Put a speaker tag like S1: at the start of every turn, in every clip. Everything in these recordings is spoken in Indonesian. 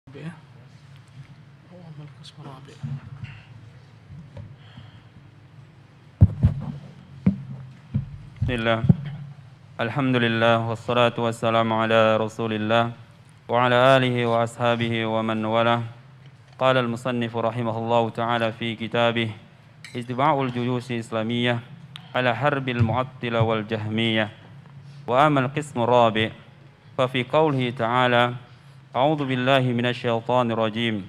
S1: رابع. وأما القسم الرابع
S2: بسم الله الحمد لله والصلاة والسلام على رسول الله وعلى آله وأصحابه ومن والاه. قال المصنف رحمه الله تعالى في كتابه اتباع الجيوش الإسلامية على حرب المعطلة والجهمية. وأما القسم الرابع ففي قوله تعالى أعوذ بالله من الشيطان الرجيم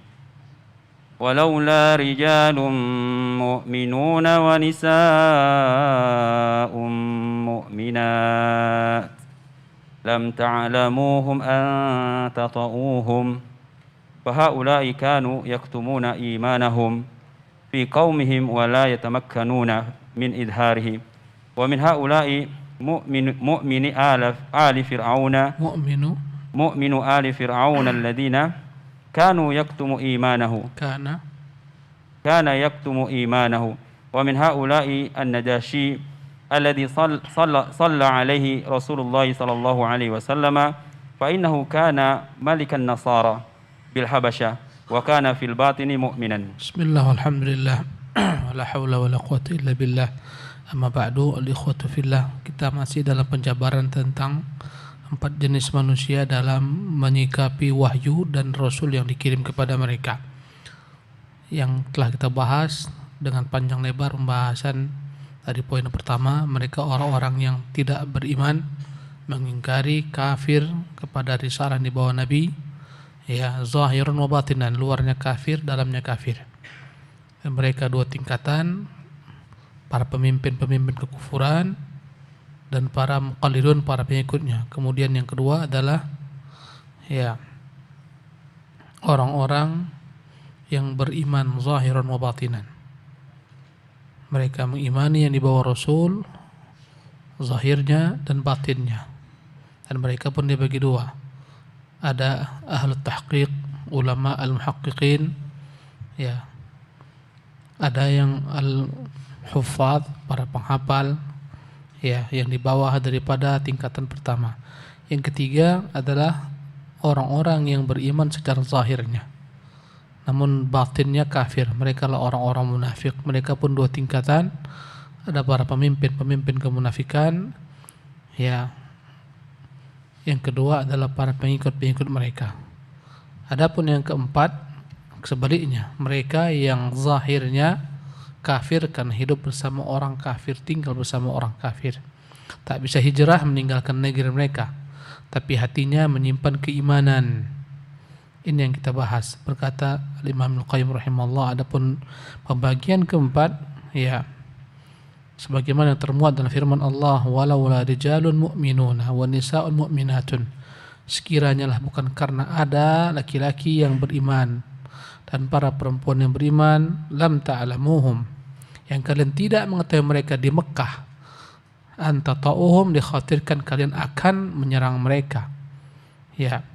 S2: ولولا رجال مؤمنون ونساء مؤمنات لم تعلموهم أن تطؤوهم فهؤلاء كانوا يكتمون إيمانهم في قومهم ولا يتمكنون من إظهاره. ومن هؤلاء مؤمن آل فرعون مؤمن آل فرعون الذين كانوا يكتم إيمانه كان يكتم إيمانه. ومن هؤلاء النجاشي الذي صلى عليه رسول الله صلى الله عليه وسلم فإنه كان ملك النصارى بالحبشة وكان في الباطن مؤمنا.
S1: بسم الله والحمد لله ولا حول ولا قوة إلا بالله. Amma ba'du, al-ikhwatu fillah, kita masih dalam penjabaran tentang 4 jenis manusia dalam menyikapi wahyu dan rasul yang dikirim kepada mereka, yang telah kita bahas dengan panjang lebar pembahasan. Dari poin pertama, mereka orang-orang yang tidak beriman, mengingkari, kafir kepada risalah yang dibawa Nabi, ya, zahirun wa batinan, luarnya kafir, dalamnya kafir. Dan mereka 2 tingkatan, para pemimpin-pemimpin kekufuran dan para muqallidun, para pengikutnya. Kemudian yang kedua adalah ya orang-orang yang beriman zahiran wa batinan. Mereka mengimani yang dibawa Rasul zahirnya dan batinnya. Dan mereka pun dibagi 2. Ada ahlu tahqiq, ulama al-muhaqqiqin, ya. Ada yang al-huffaz, para penghafal, ya, yang di bawah daripada tingkatan pertama. Yang ketiga adalah orang-orang yang beriman secara zahirnya, namun batinnya kafir. Mereka lah orang-orang munafik. Mereka pun 2 tingkatan. Ada para pemimpin kemunafikan, ya. Yang kedua adalah para pengikut-pengikut mereka. Adapun yang keempat, sebaliknya, mereka yang zahirnya kafir karena hidup bersama orang kafir, tinggal bersama orang kafir, tak bisa hijrah meninggalkan negeri mereka, tapi hatinya menyimpan keimanan. Ini yang kita bahas. Berkata Imam Al-Qayyim rahimahullah, adapun pembagian keempat, ya, sebagaimana yang termuat dalam firman Allah, walaula rijalun mu'minuna wa nisa'un mu'minatun, sekiranya lah bukan karena ada laki-laki yang beriman dan para perempuan yang beriman, lam ta'lamuhum, yang kalian tidak mengetahui mereka di Mekah, anta ta'uhum, dikhawatirkan kalian akan menyerang mereka. Ya,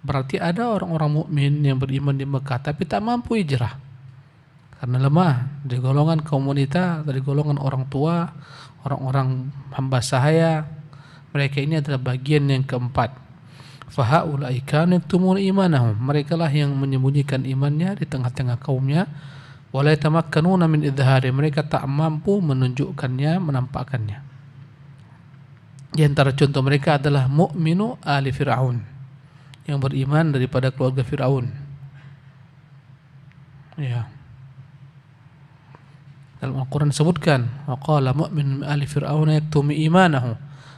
S1: berarti ada orang-orang mukmin yang beriman di Mekah tapi tak mampu hijrah karena lemah, dari golongan kaum wanita, dari golongan orang tua, orang-orang hamba sahaya. Mereka ini adalah bagian yang keempat. Fahaulai kanu yaktumuna imanahum, mereka lah yang menyembunyikan imannya di tengah-tengah kaumnya. Wala yatamakkanuna min idhari, mereka tak mampu menunjukkannya, menampakkannya. Di antara contoh mereka adalah mu'minu ali Fir'aun, yang beriman daripada keluarga Fir'aun, ya. Dalam Al-Quran disebutkan, wa qala mu'min ali Fir'aun yaktumu imanahu,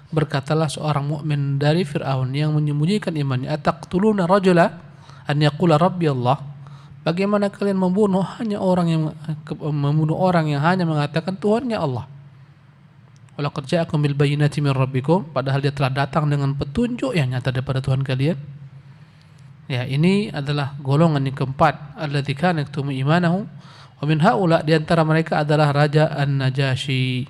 S1: berkatalah seorang mukmin dari Fir'aun yang menyembunyikan imannya, ataqtuluna rajula an yaqula rabbi Allah, bagaimana kalian membunuh orang yang hanya mengatakan Tuhannya Allah. Walaqad ja'akum bil bayyinati min rabbikum, padahal dia telah datang dengan petunjuk yang nyata daripada Tuhan kalian. Ya, ini adalah golongan yang keempat, alladzii kana yaktumu imanahu. Wa min haula, di antara mereka adalah Raja An-Najasyi,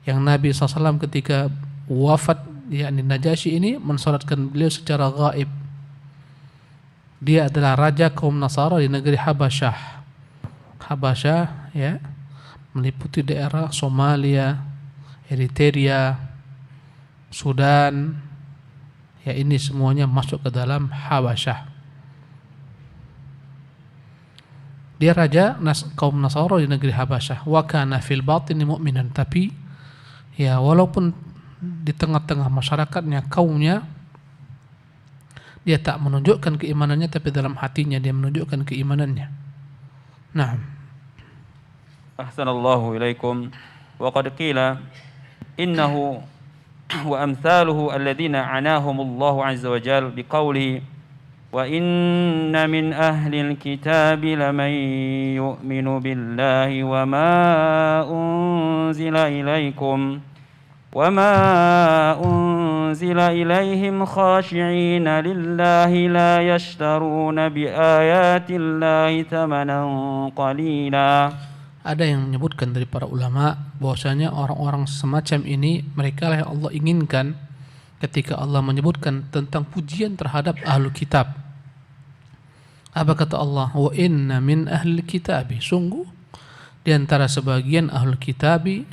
S1: yang Nabi SAW ketika wafat, yakni Najasyi ini mensolatkan beliau secara gaib. Dia adalah raja kaum Nasara di negeri Habasyah. Habasyah, ya, meliputi daerah Somalia, Eritrea, Sudan, ya, ini semuanya masuk ke dalam Habasyah. Dia raja kaum Nasara di negeri Habasyah. Wa kana fil batini mu'minan, tapi ya walaupun di tengah-tengah masyarakatnya, kaumnya, dia tak menunjukkan keimanannya, tapi dalam hatinya dia menunjukkan keimanannya. Nah.
S2: Ahsanallahu ilaikum. Wa qad qila innahu wa amthaluhu alladhina anahumullahu azza wa jalla biqawlihi wa inna min ahlil kitabi laman yu'minu billahi wa ma unzila ilaikum وما أنزل إليهم خاشعين لله لا يشترون بآيات الله ثمنا قليلا.
S1: Ada yang menyebutkan dari para ulama bahwasanya orang-orang semacam ini mereka lah yang Allah inginkan ketika Allah menyebutkan tentang pujian terhadap ahlu kitab. Apa kata Allah? Wa inna min ahli kitabi, sungguh di antara sebagian ahlu kitabi,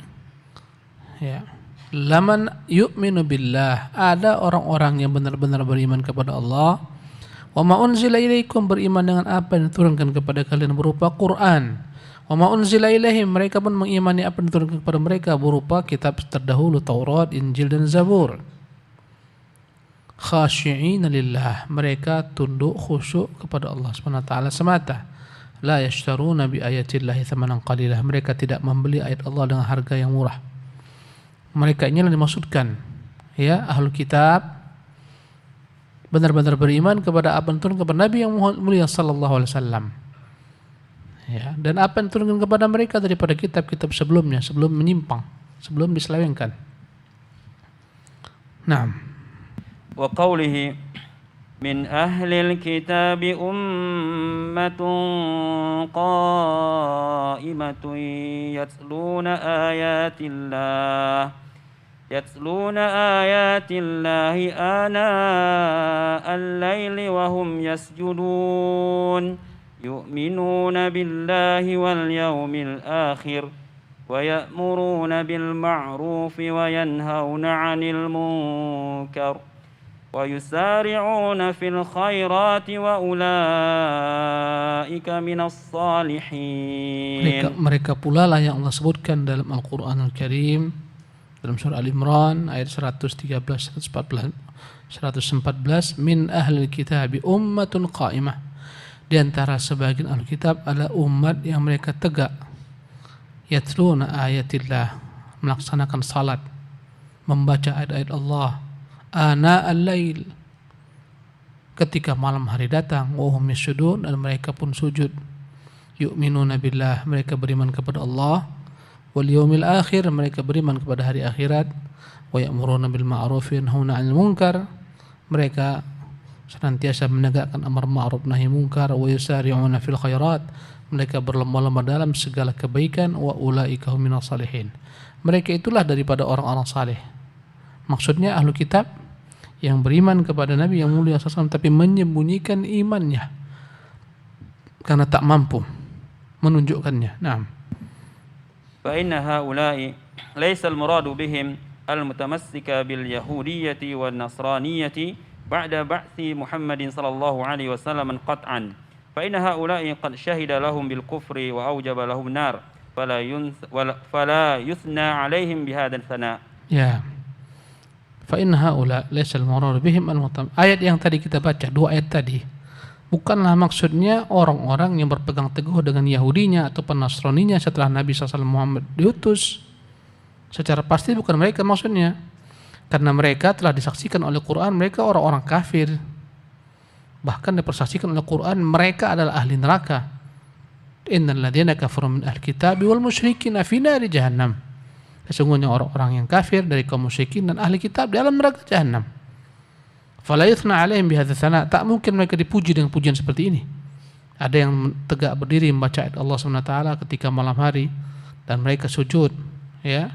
S1: ya, laman yu'minu billah, ada orang-orang yang benar-benar beriman kepada Allah. Wa ma unzila ilaikum, beriman dengan apa yang diturunkan kepada kalian berupa Quran. Wa ma unzila ilaihim, mereka pun mengimani apa yang diturunkan kepada mereka berupa kitab terdahulu, Taurat, Injil dan Zabur. Khashi'ina lillah, mereka tunduk khusyuk kepada Allah SWT semata. La yashtaruna bi ayatillahi thamanan qalilah, mereka tidak membeli ayat Allah dengan harga yang murah. Mereka inilah dimaksudkan, ya, ahlul kitab benar-benar beriman kepada apa yang turun kepada Nabi yang mulia sallallahu alaihi wasallam, ya, dan apa yang turunkan kepada mereka daripada kitab-kitab sebelumnya, sebelum menyimpang, sebelum diselewengkan. Naam.
S2: Wa qawlihi min ahlil kitabi ummatun qa'imatun yatluna ayatillahi ana al-laili wa hum yasjudun yu'minuna billahi wal yawmil akhir wa ya'muruna bil ma'rufi wa yanhauna 'anil munkar wa yusari'una fil khairati wa ulaika minas salihin.
S1: Mereka pula lah yang Allah sebutkan dalam Al-Qur'anul Karim dalam surah Al-Imran ayat 113, 114, min ahli kitabi ummatun qa'imah, di antara sebagian ahli kitab adalah umat yang mereka tegak, yatluna ayatillah, melaksanakan salat, membaca ayat-ayat Allah, ana al-lail, ketika malam hari datang, wa hum yasjudun, dan mereka pun sujud, yu'minuna billah, mereka beriman kepada Allah, wal yaumil akhir, mereka beriman kepada hari akhirat, wa ya'muruna bil ma'ruf wa yanhauna 'anil munkar, mereka senantiasa menegakkan amar ma'ruf nahi munkar, wa yusari'una fil khairat, mereka berlomba-lomba dalam segala kebaikan, wa ulaika hum minas salihin, mereka itulah daripada orang-orang saleh. Maksudnya ahlu kitab yang beriman kepada Nabi yang mulia SAW tapi menyembunyikan imannya karena tak mampu menunjukkannya. Naam.
S2: Fa inna haula'i laysa al-muradu bihim al-mutamassika bil yahudiyyati wan nasraniyyati ba'da ba'thi Muhammadin sallallahu alaihi wasallam qat'an. Fa inna haula'i qad shahida lahum bil kufri wa awjaba lahum nar fala yuthna alaihim bihadzal thana. Ya. Fa inna haula laysa al-murad bihim al-mutam. Ayat yang tadi kita baca, dua ayat tadi, bukanlah maksudnya orang-orang yang berpegang teguh dengan Yahudinya atau Nasraninya setelah Nabi SAW Muhammad diutus. Secara pasti bukan mereka maksudnya, karena mereka telah disaksikan oleh Quran mereka orang-orang kafir. Bahkan dipersaksikan oleh Quran mereka adalah ahli neraka. Innal ladzina kafaru min ahli kitabi wal musyrikin fi nari jahannam. Sesungguhnya orang-orang yang kafir dari kaum musyrikin dan ahli kitab di dalam neraka jahanam. Fala yuthna alaihim bihadza tsana, tak mungkin mereka dipuji dengan pujian seperti ini. Ada yang tegak berdiri membaca ayat Allah SWT ketika malam hari dan mereka sujud, ya.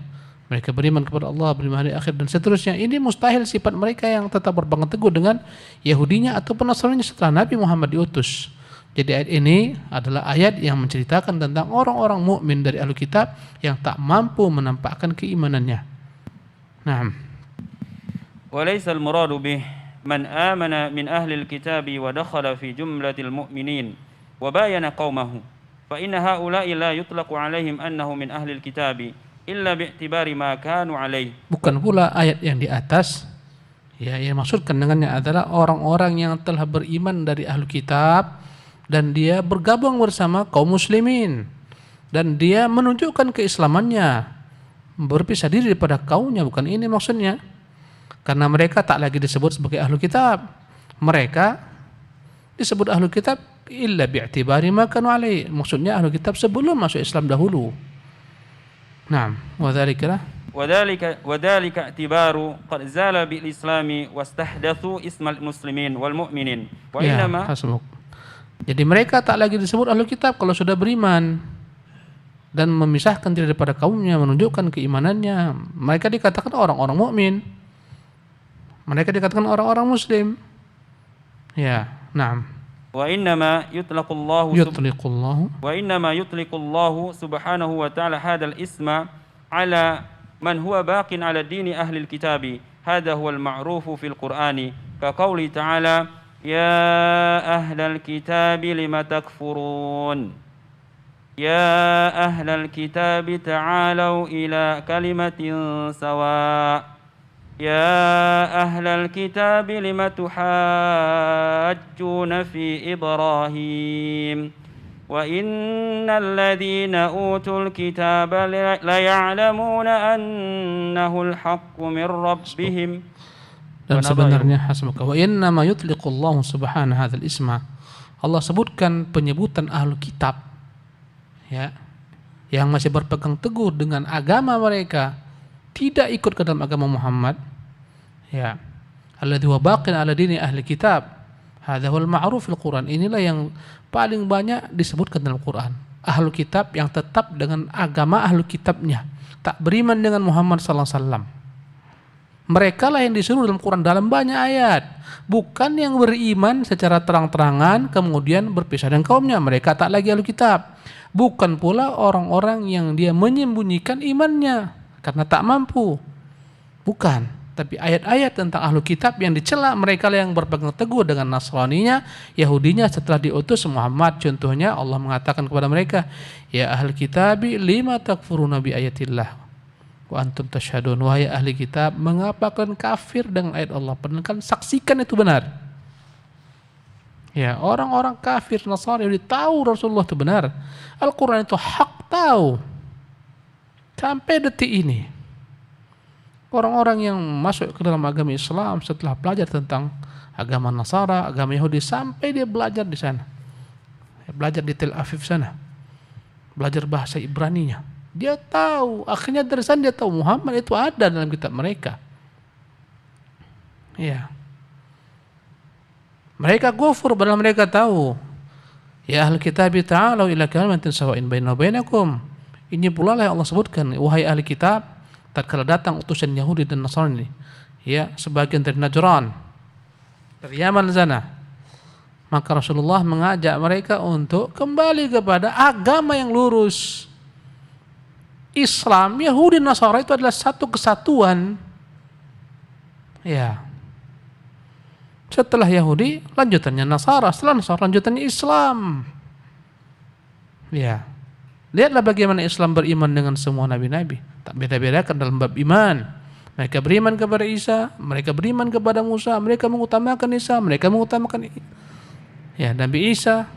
S2: Mereka beriman kepada Allah, beriman hari akhir dan seterusnya. Ini mustahil sifat mereka yang tetap berpegang teguh dengan Yahudinya ataupun Nasraninya setelah Nabi Muhammad diutus. Jadi ayat ini adalah ayat yang menceritakan tentang orang-orang mukmin dari ahli kitab yang tak mampu menampakkan keimanannya. Naam. Wa laysa al-muradu bih man amana min ahli al-kitab wa dakhala fi jumlatil mu'minin wa bayana qaumahu فإن هؤلاء لا يطلق عليهم أنه من أهل الكتاب إلا باعتبار ما كانوا عليه.
S1: Bukan pula ayat yang di atas, ya, yang maksudkan dengannya adalah orang-orang yang telah beriman dari ahlu kitab dan dia bergabung bersama kaum muslimin dan dia menunjukkan keislamannya, berpisah diri daripada kaumnya. Bukan ini maksudnya, karena mereka tak lagi disebut sebagai ahlu kitab. Mereka disebut ahlu kitab illa bi'tibari ma kanu alaihi, maksudnya ahlu kitab sebelum masuk Islam dahulu. Naam,
S2: وذلك اعتبار قد زال بالإسلام واستحدثوا اسم المسلمين والمؤمنين وإنما
S1: hasbuk. Jadi mereka tak lagi disebut ahlu kitab kalau sudah beriman dan memisahkan diri daripada kaumnya, menunjukkan keimanannya. Mereka dikatakan orang-orang mukmin. Mereka dikatakan orang-orang muslim. Ya, naam.
S2: وإنما يطلق الله سبحانه وتعالى هذا الاسم على من هو باق على دين أهل الكتاب. هذا هو المعروف في القرآن كقوله تعالى يا أهل الكتاب لم تكفرون يا أهل الكتاب تعالوا إلى كلمة سواء يا أهل الكتاب لم تحاجون في إبراهيم وإن الذين أوتوا الكتاب ليعلمون أنه الحق من ربهم.
S1: Dan sebenarnya hasbuka wa innama yutliqullahu subhanahu hadzal isma. Allah sebutkan penyebutan ahlu kitab, ya, yang masih berpegang teguh dengan agama mereka, tidak ikut ke dalam agama Muhammad, ya, alladzi huwa baqin ala dini ahli kitab. Hadza huwal ma'ruf fil Quran. Inilah yang paling banyak disebutkan dalam Quran. Ahlu kitab yang tetap dengan agama ahlu kitabnya, tak beriman dengan Muhammad sallallahu alaihi wasallam. Mereka lah yang disuruh dalam Quran dalam banyak ayat, bukan yang beriman secara terang-terangan kemudian berpisah dengan kaumnya. Mereka tak lagi ahlu kitab. Bukan pula orang-orang yang dia menyembunyikan imannya karena tak mampu. Bukan, tapi ayat-ayat tentang ahlu kitab yang dicela mereka yang berpegang teguh dengan Nasraninya, Yahudinya setelah diutus Muhammad. Contohnya Allah mengatakan kepada mereka, ya ahli kitabi lima takfuruna bi ayatillah wa antum tashhadun. Wahai ahli kitab, mengapa kalian kafir dengan ayat Allah padahal kan saksikan itu benar. Ya, orang-orang kafir Nasrani tahu Rasulullah itu benar, Al-Quran itu hak, tahu. Sampai detik ini orang-orang yang masuk ke dalam agama Islam setelah belajar tentang agama Nasara, agama Yahudi, sampai dia belajar di sana, belajar di Tel Aviv sana, belajar bahasa Ibraninya, dia tahu, akhirnya dari sana dia tahu Muhammad itu ada dalam kitab mereka. Ya, mereka kufur padahal mereka tahu. Ya ahli kitab ta'alu ila kalimatin sawa'in bainana wa bainakum. Ini pula lah yang Allah sebutkan, wahai ahli kitab, tatkala datang utusan Yahudi dan Nasrani, ya, sebagian dari Najran, dari Yaman sana, maka Rasulullah mengajak mereka untuk kembali kepada agama yang lurus. Islam, Yahudi, Nasara itu adalah satu kesatuan. Ya. Setelah Yahudi, lanjutannya Nasara, setelah Nasara, lanjutannya Islam. Ya. Lihatlah bagaimana Islam beriman dengan semua nabi-nabi. Tak beda-bedakan dalam bab iman. Mereka beriman kepada Isa, mereka beriman kepada Musa, mereka mengutamakan Isa, mereka mengutamakan Nabi Isa.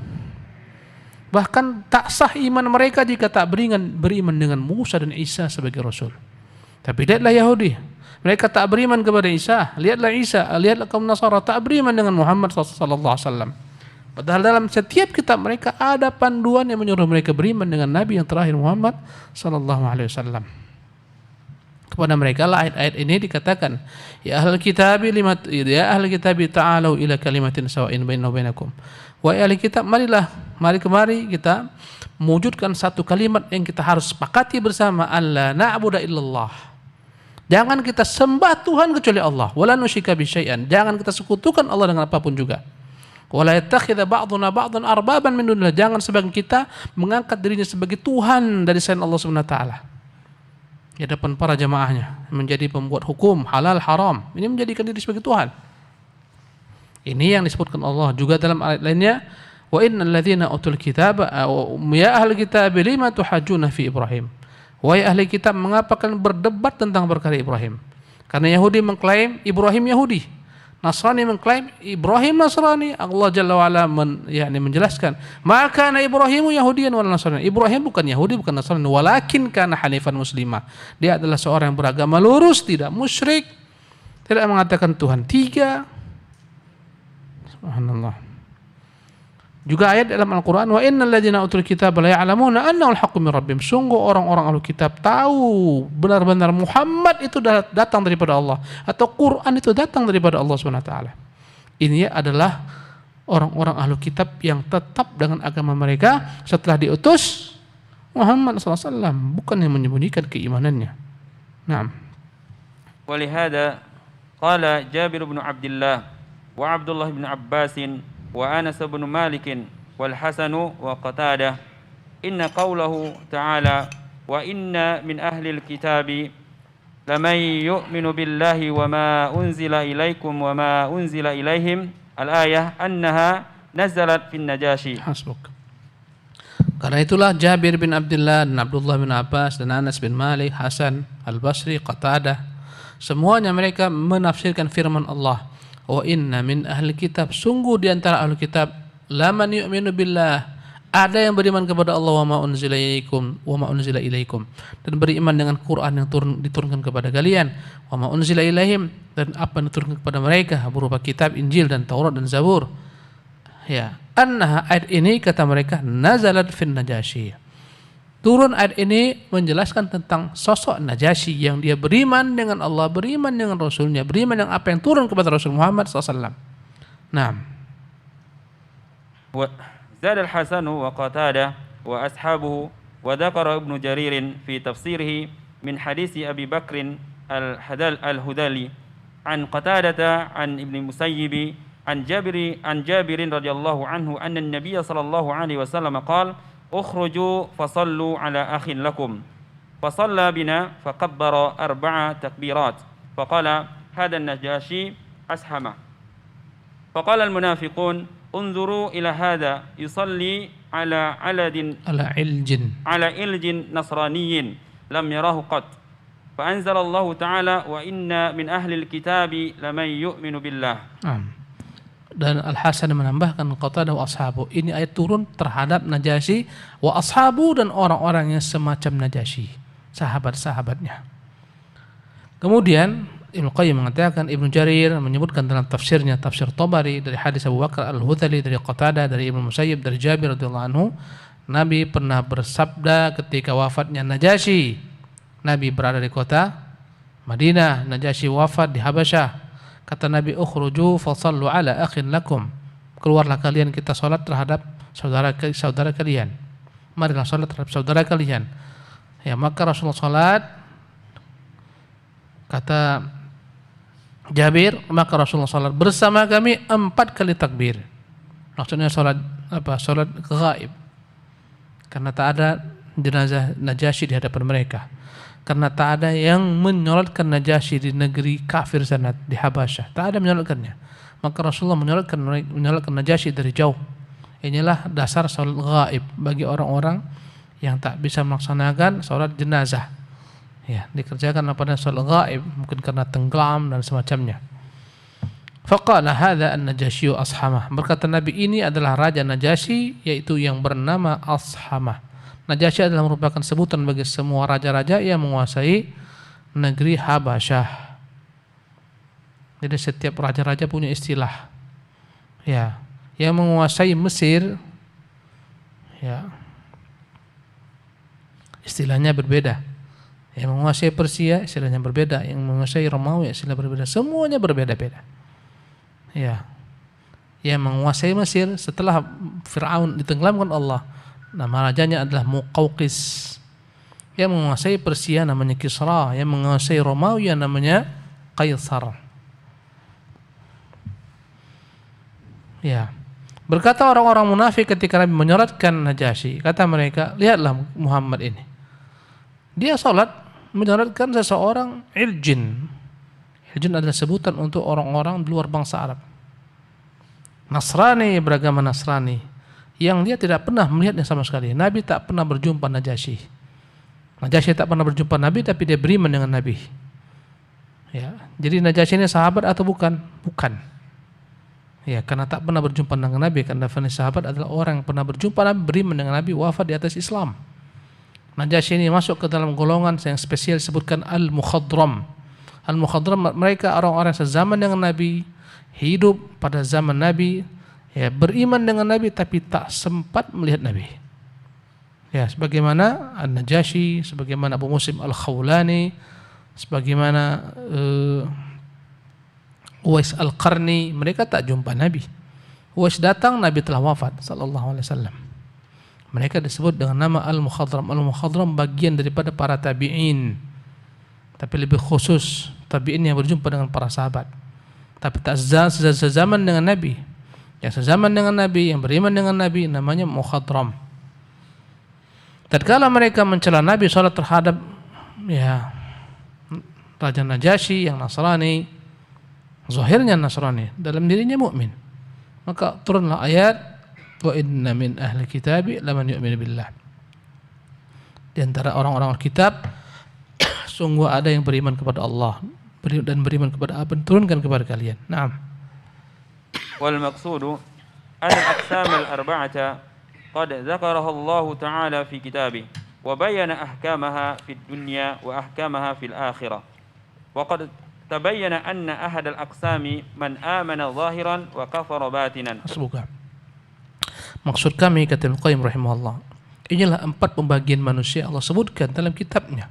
S1: Bahkan tak sah iman mereka jika tak beriman dengan Musa dan Isa sebagai Rasul. Tapi lihatlah Yahudi, mereka tak beriman kepada Isa. Lihatlah Isa, lihatlah kaum Nasara tak beriman dengan Muhammad sallallahu alaihi wasallam. Padahal dalam setiap kitab mereka ada panduan yang menyuruh mereka beriman dengan Nabi yang terakhir Muhammad sallallahu alaihi wasallam. Kepada mereka lah ayat-ayat ini dikatakan, ya ahli kitabi ta'alu ila kalimatin sawa'in bainana wa bainakum. Wahai ahli kitab, mari kemari kita mewujudkan satu kalimat yang kita harus sepakati bersama, alla na'budu illallah. Jangan kita sembah Tuhan kecuali Allah, wala nusyrika bi syai'an. Jangan kita sekutukan Allah dengan apapun juga. Wala yattakhidha ba'duna ba'dan arbaban min dunillah. Jangan sebagian kita mengangkat dirinya sebagai Tuhan dari selain Allah Subhanahu wa taala. Di hadapan para jamaahnya, menjadi pembuat hukum halal haram. Ini menjadikan diri sebagai Tuhan. Ini yang disebutkan Allah juga dalam ayat lainnya, Wa innal ladzina utul kitab ya ahli kitab lima tuhajjuna fi Ibrahim. Wahai ahli kitab, mengapa kalian berdebat tentang perkara Ibrahim? Karena Yahudi mengklaim Ibrahim Yahudi, Nasrani mengklaim Ibrahim Nasrani. Allah Jalla wa ala menjelaskan, maka Ibrahimu Yahudiyan wal Nasrani. Ibrahim bukan Yahudi, bukan Nasrani, walakin kana hanifan muslimah. Dia adalah seorang yang beragama lurus, tidak musyrik, tidak mengatakan Tuhan tiga. Subhanallah. Juga ayat dalam Al-Quran, wa innal ladzina utul kitab la ya'lamuna annahu al-haqqu min rabbihim. Sungguh orang-orang ahli kitab tahu benar-benar Muhammad itu datang daripada Allah, atau Quran itu datang daripada Allah Subhanahu wa taala. Ini adalah orang-orang ahli kitab yang tetap dengan agama mereka setelah diutus Muhammad sallallahu alaihi wasallam, bukan yang menyembunyikan keimanannya. Naam.
S2: Walihada qala Jabir bin Abdullah wa Abdullah bin Abbasin وأنس بن مالك والحسن وقتادة إن قوله تعالى وإن من أهل الكتاب لمن يؤمن بالله وما أنزل إليكم وما أنزل إليهم الآية أنها نزلت في النجاشي.
S1: Hasbuk. Karena itulah Jabir bin Abdullah dan Abdullah bin Abbas dan Anas bin Malik, Hasan Al-Basri, Qatadah, semuanya mereka menafsirkan firman Allah, wa inna min ahli kitab, sungguh di antara ahli kitab, laman yu'minu billah, ada yang beriman kepada Allah, wa ma unzila ilaikum, dan beriman dengan Quran yang diturunkan kepada kalian, wa ma unzila ilaihim, dan apa yang diturunkan kepada mereka berupa kitab Injil dan Taurat dan Zabur. Ya, annaha, ayat ini kata mereka nazalat fin Najasyi. Turun ayat ini menjelaskan tentang sosok Najasyi yang dia beriman dengan Allah, beriman dengan Rasulnya, beriman dengan apa yang turun kepada Rasul Muhammad SAW. Naam.
S2: زاد الحسن وقتادة وأصحابه وذكر ابن جرير في تفسيره من حديث أبي بكر الهذلي عن قتادة عن ابن المسيب عن جابر رضي الله عنه أن النبي صلى الله عليه وسلم قال اخرجوا فصلوا على أخ لكم فصلى بنا فكبر 4 تكبيرات فقال هذا النجاشي أسحمه فقال المنافقون انظروا إلى هذا يصلي على علج نصراني لم يره قط فأنزل الله تعالى وإن من أهل الكتاب لمن يؤمن بالله.
S1: Dan Al-Hasan menambahkan Qatadah wa ashabu, ini ayat turun terhadap Najasyi wa ashabu, dan orang-orang yang semacam Najasyi, sahabat-sahabatnya. Kemudian Ibnu Qayyim mengatakan, Ibnu Jarir menyebutkan dalam tafsirnya, tafsir Tabari, dari hadis Abu Bakar Al-Hudhali, dari Qatadah, dari Ibnu Musayyib, dari Jabir radhiyallahu anhu, Nabi pernah bersabda ketika wafatnya Najasyi. Nabi berada di kota Madinah, Najasyi wafat di Habasyah. Kata Nabi, ukhruju fasallu ala akhin lakum, keluarlah kalian, kita salat terhadap saudara kalian. Marilah salat terhadap saudara kalian. Ya, maka Rasulullah salat, kata Jabir, maka Rasulullah salat bersama kami 4 kali takbir. Maksudnya salat apa? Salat ghaib. Karena tak ada jenazah Najasyi di hadapan mereka. Karena tak ada yang menyolatkan Najasyi di negeri kafir sana, di Habasyah. Tak ada menyolatkannya. Maka Rasulullah menyolatkan Najasyi dari jauh. Inilah dasar salat ghaib bagi orang-orang yang tak bisa melaksanakan salat jenazah. Ya, dikerjakan pada salat ghaib, mungkin karena tenggelam dan semacamnya. Faqala hadza an-Najasyi Ashamah. Berkata Nabi, ini adalah raja Najasyi, yaitu yang bernama Ashamah. Najasyi adalah merupakan sebutan bagi semua raja-raja yang menguasai negeri Habasyah. Jadi setiap raja-raja punya istilah. Ya, yang menguasai Mesir, ya, istilahnya berbeda. Yang menguasai Persia, istilahnya berbeda. Yang menguasai Romawi, istilah berbeda. Semuanya berbeda-beda. Ya, yang menguasai Mesir setelah Fir'aun ditenggelamkan Allah, nama rajanya adalah Muqawqis. Yang menguasai Persia namanya Kisra, yang menguasai Romawi namanya Qaisar. Ya. Berkata orang-orang munafik ketika Nabi menyolatkan Najasyi, kata mereka, lihatlah Muhammad ini. Dia salat menyolatkan seseorang iljin. Iljin adalah sebutan untuk orang-orang di luar bangsa Arab. Nasrani, beragama Nasrani. yang dia tidak pernah melihatnya sama sekali. Nabi tak pernah berjumpa Najasyi. Najasyi tak pernah berjumpa Nabi, tapi dia beriman dengan Nabi. Ya, jadi Najasyi ini sahabat atau bukan? Bukan. Ya, karena tak pernah berjumpa dengan Nabi. Karena sahabat adalah orang yang pernah berjumpa Nabi, beriman dengan Nabi, wafat di atas Islam. Najasyi ini masuk ke dalam golongan yang spesial disebutkan Al-Mukhadram. Al-Mukhadram mereka orang-orang sezaman dengan Nabi, hidup pada zaman Nabi, ya, beriman dengan Nabi tapi tak sempat melihat Nabi. Ya, sebagaimana An-Najasyi, sebagaimana Abu Muslim Al-Khawlani, sebagaimana Uwais Al-Qarni, mereka tak jumpa Nabi. Uwais datang, Nabi telah wafat sallallahu alaihi wasallam. Mereka disebut dengan nama Al-Mukhadram. Al-Mukhadram bagian daripada para tabi'in, tapi lebih khusus tabi'in yang berjumpa dengan para sahabat, tapi tak sezaman dengan Nabi. Yang sezaman dengan Nabi, yang beriman dengan Nabi, namanya Mukhadram. Tatkala mereka mencela Nabi salat terhadap ya Raja Najasyi yang Nasrani, zahirnya Nasrani, dalam dirinya mukmin, maka turunlah ayat wa inna min ahli kitabi laman yu'minu billah. Di antara orang-orang kitab sungguh ada yang beriman kepada Allah dan beriman kepada apa yang turunkan kepada kalian. Naam.
S2: Wal maqsudu an al-aqsam al-arba'ata qad dzakaraha Allah Ta'ala fi kitabih wa bayyana ahkamaha fid dunya wa ahkamaha fil akhirah. Wa qad tabayyana anna ahad al-aqsami man amana zahiran wa kafara batinan.
S1: Semoga maksud kami, kata Ibnu Qayyim rahimahullah, inilah 4 pembagian manusia Allah sebutkan dalam kitabnya,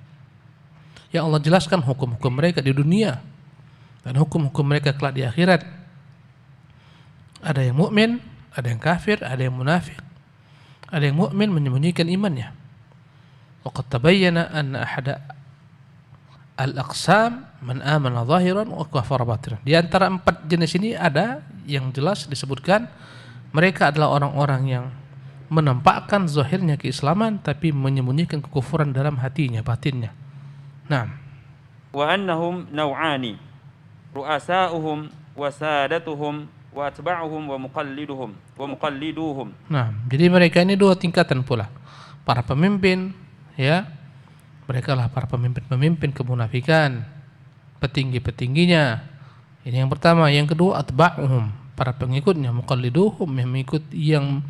S1: yang Allah jelaskan hukum-hukum mereka di dunia dan hukum-hukum mereka kelak di akhirat. Ada yang mukmin, ada yang kafir, ada yang munafik. Ada yang mukmin menyembunyikan imannya. Wa qad tabayyana anna ahada al-aqsam man amana zahiran wa kafara batinan. Di antara 4 jenis ini ada yang jelas disebutkan mereka adalah orang-orang yang menampakkan zahirnya keislaman tapi menyembunyikan kekufuran dalam hatinya, batinnya. Nah,
S2: wa annahum naw'ani ru'asa'uhum wa sadatuhum wa atba'uhum wa muqalliduhum.
S1: Nah, jadi mereka ini 2 tingkatan pula. Para pemimpin, ya. Mereka lah para pemimpin kemunafikan, petinggi-petingginya. Ini yang pertama. Yang kedua, atba'uhum, para pengikutnya, muqalliduhum, yang mengikut, yang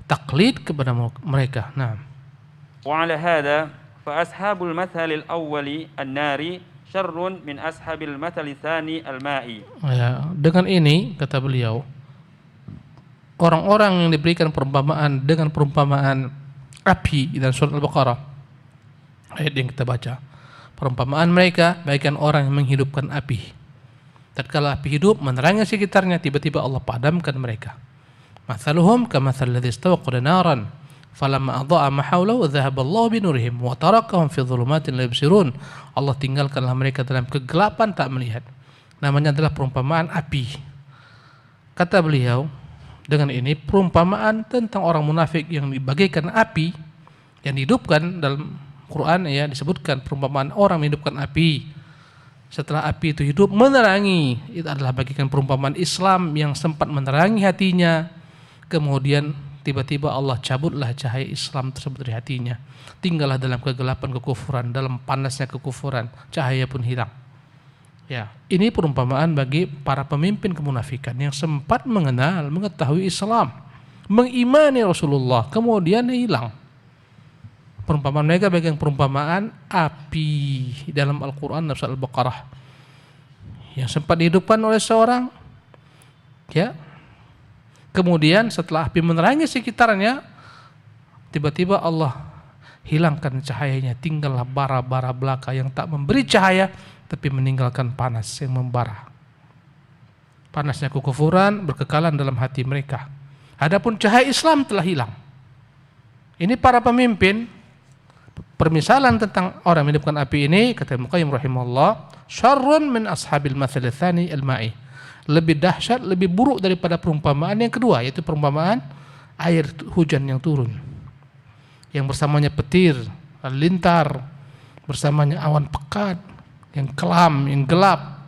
S1: taklid kepada mereka. Nah,
S2: wa 'ala hadha fa ashabul mathal al-awwali an-nari syarrun min ashabil mathal tsani al-ma'i.
S1: Ya, dengan ini kata beliau, orang-orang yang diberikan perumpamaan dengan perumpamaan api dalam surat Al-Baqarah, ayat yang kita baca, perumpamaan mereka bagaikan orang yang menghidupkan api. Tatkala api hidup menerangi sekitarnya, tiba-tiba Allah padamkan mereka. Mathaluhum kamathal ladzi istawqada naran falamma adha'a ma hawlahu dhahaba Allahu binurihim wa tarakahum fi dhulumatin la yubsirun. Allah tinggalkanlah mereka dalam kegelapan tak melihat. Namanya adalah perumpamaan api. Kata beliau, dengan ini perumpamaan tentang orang munafik yang bagaikan api yang dihidupkan. Dalam Quran ya disebutkan perumpamaan orang menghidupkan api. Setelah api itu hidup menerangi, itu adalah bagikan perumpamaan Islam yang sempat menerangi hatinya, kemudian tiba-tiba Allah cabutlah cahaya Islam tersebut dari hatinya, tinggallah dalam kegelapan kekufuran, dalam panasnya kekufuran, cahaya pun hilang. Ya, ini perumpamaan bagi para pemimpin kemunafikan yang sempat mengenal, mengetahui Islam, mengimani Rasulullah, kemudian hilang. Perumpamaan mereka bagian perumpamaan api dalam Al-Quran dalam surat Al-Baqarah yang sempat dihidupkan oleh seorang, ya, kemudian setelah api menerangi sekitarnya, tiba-tiba Allah hilangkan cahayanya, tinggallah bara-bara belaka yang tak memberi cahaya tapi meninggalkan panas yang membara. Panasnya kekufuran berkekalan dalam hati mereka. Adapun cahaya Islam telah hilang. Ini para pemimpin. Permisalan tentang orang menghidupkan api ini, kata Ibnu Qayyim rahimahullah, syarrun min ashabil mathal tsani al-ma'i. Lebih dahsyat, lebih buruk daripada perumpamaan yang kedua, yaitu perumpamaan air hujan yang turun, yang bersamanya petir, lintar, bersamanya awan pekat, yang kelam, yang gelap.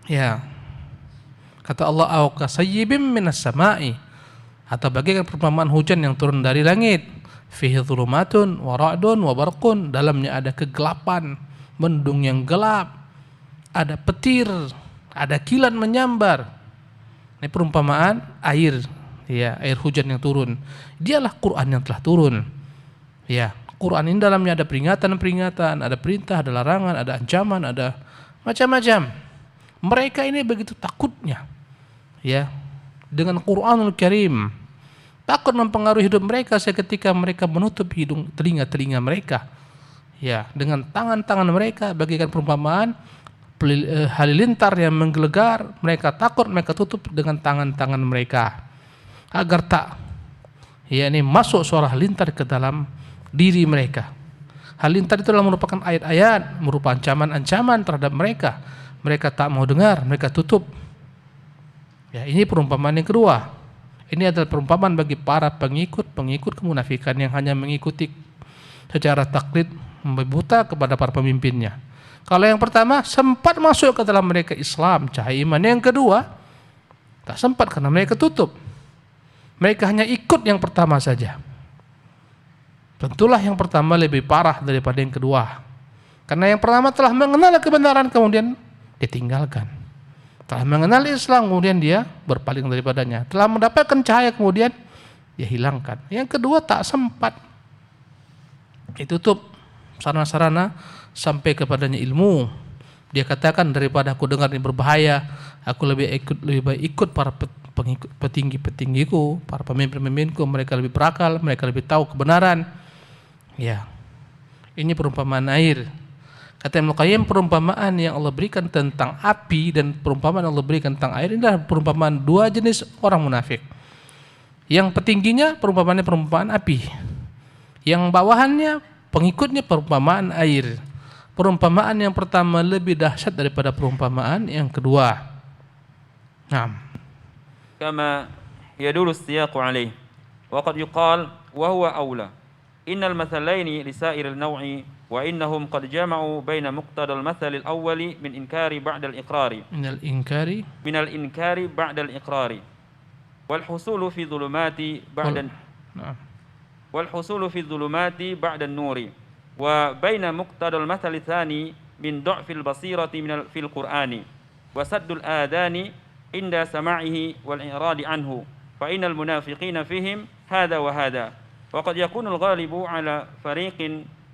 S1: Ya. Kata Allah, au kasayyibim minas sama'i, Atau bagaikan perumpamaan hujan yang turun dari langit. Fihi dhulumatun wa ra'dun wa barqun, dalamnya ada kegelapan, mendung yang gelap, ada petir, ada kilat menyambar. Ini perumpamaan air, ya, air hujan yang turun. Dialah Quran yang telah turun. Ya, Quran ini dalamnya ada peringatan-peringatan, ada perintah, ada larangan, ada ancaman, ada macam-macam. Mereka ini begitu takutnya, ya, dengan Quranul Karim. Takut mempengaruhi hidup mereka seketika mereka menutup telinga-telinga mereka, ya, dengan tangan-tangan mereka bagaikan perumpamaan halilintar yang menggelegar. Mereka takut, mereka tutup dengan tangan-tangan mereka agar tak, ya, ini masuk suara halilintar ke dalam diri mereka. Halilintar itu adalah merupakan ayat-ayat, merupakan ancaman-ancaman terhadap mereka. Mereka tak mau dengar, mereka tutup. Ya, ini perumpamaan yang kedua. Ini adalah perumpamaan bagi para pengikut kemunafikan yang hanya mengikuti secara taklid, buta kepada para pemimpinnya. Kalau yang pertama sempat masuk ke dalam mereka Islam, cahaya iman. Yang kedua tak sempat karena mereka tutup. Mereka hanya ikut yang pertama saja. Tentulah yang pertama lebih parah daripada yang kedua. Karena yang pertama telah mengenal kebenaran kemudian ditinggalkan. Telah mengenal Islam kemudian dia berpaling daripadanya. Telah mendapatkan cahaya kemudian dia hilangkan. Yang kedua tak sempat. Ditutup sarana-sarana sampai kepadanya ilmu. Dia katakan daripada aku dengar ini berbahaya, aku lebih baik ikut para petinggiku, para pemimpin-pemimpinku. Mereka lebih berakal, mereka lebih tahu kebenaran. Ya, ini perumpamaan air. Kata Ibnu Qayyim, perumpamaan yang Allah berikan tentang api dan perumpamaan yang Allah berikan tentang air ini adalah perumpamaan dua jenis orang munafik. Yang petingginya perumpamaan api, yang bawahannya pengikutnya perumpamaan air. Perumpamaan yang pertama lebih dahsyat daripada perumpamaan yang kedua. Naam.
S2: Kama yadulu as-siyaqu alayh wa qad yuqal wa huwa aula. Innal mathalaini li sa'iril naw'i wa innahum qad jama'u baina muqtada al-mathal al-awwali min inkari ba'da al-iqrari. Min al-inkari ba'da al-iqrari. Wal husulu fi dhulumati ba'da والحصول في الظلمات بعد النور وبين مقتضى المثل الثاني من ضعف البصيرة في القرآن وسد الآذان عند سماعه والإعراض عنه فإن المنافقين فيهم هذا وهذا وقد يكون الغالب على فريق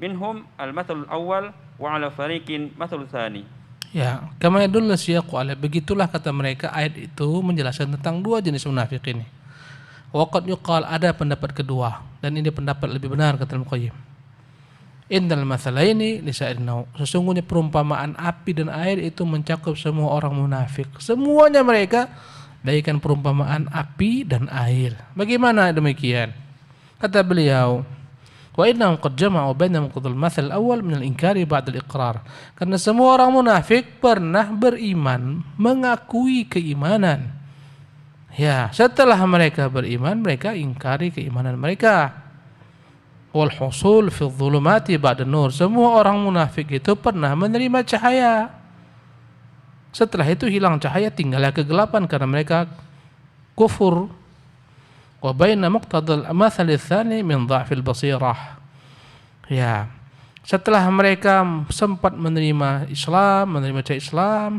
S2: منهم المثل الأول وعلى فريق مثل الثاني.
S1: Ya, kama yadullu siyaqu ala, begitulah kata mereka ayat itu menjelaskan tentang dua jenis munafik ini. Waqad yuqal, ada pendapat kedua dan ini pendapat lebih benar kata Al-Qayyim. Innal mathalaini lisa'ir naw, sesungguhnya perumpamaan api dan air itu mencakup semua orang munafik. Semuanya mereka bagaikan perumpamaan api dan air. Bagaimana demikian? Kata beliau, wa innahum qad jama'u baina muqtadal mathal awal min al-inkari ba'da al-iqrar. Karena semua orang munafik pernah beriman, mengakui keimanan. Ya, setelah mereka beriman, mereka ingkari keimanan mereka. Wal husul fi dhulumati ba'da nur. Semua orang munafik itu pernah menerima cahaya. Setelah itu hilang cahaya, tinggallah kegelapan karena mereka kufur. Wa baina muqtadal mathal tsani min dha'fil basirah. Ya, setelah mereka sempat menerima Islam, menerima cahaya Islam,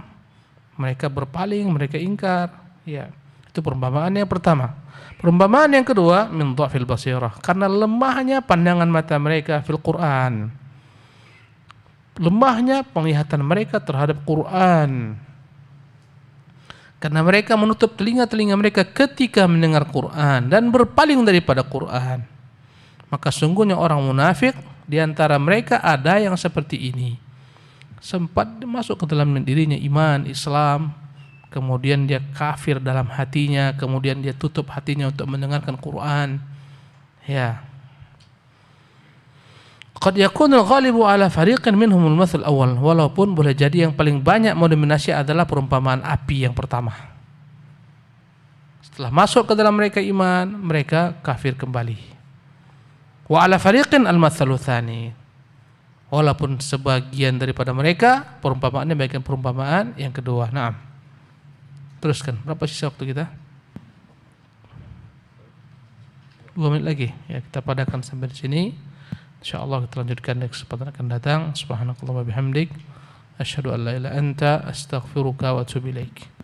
S1: mereka berpaling, mereka ingkar. Ya. Itu perumpamaan yang pertama. Perumpamaan yang kedua min dha'fil basirah, karena lemahnya pandangan mata mereka fil Quran. Lemahnya penglihatan mereka terhadap Quran. Karena mereka menutup telinga-telinga mereka ketika mendengar Quran dan berpaling daripada Quran. Maka sungguhnya orang munafik di antara mereka ada yang seperti ini. Sempat masuk ke dalam dirinya iman, Islam, kemudian dia kafir dalam hatinya, kemudian dia tutup hatinya untuk mendengarkan Quran. Ya. Qad yakunul ghalibu ala fariqin minhumul mathal awal, walaupun boleh jadi yang paling banyak mendominasi adalah perumpamaan api yang pertama. Setelah masuk ke dalam mereka iman, mereka kafir kembali. Wa ala fariqin al-mathalu tsani, walaupun sebagian daripada mereka perumpamaannya bagian perumpamaan yang kedua. Naam. Teruskan, berapa sisa waktu kita? 2 menit lagi. Ya, kita padakan sampai di sini. Insyaallah kita lanjutkan di kesempatan akan datang. Subhanakallahumma bihamdik, asyhadu an la ilaha illa anta, astaghfiruka wa atubu ilaik.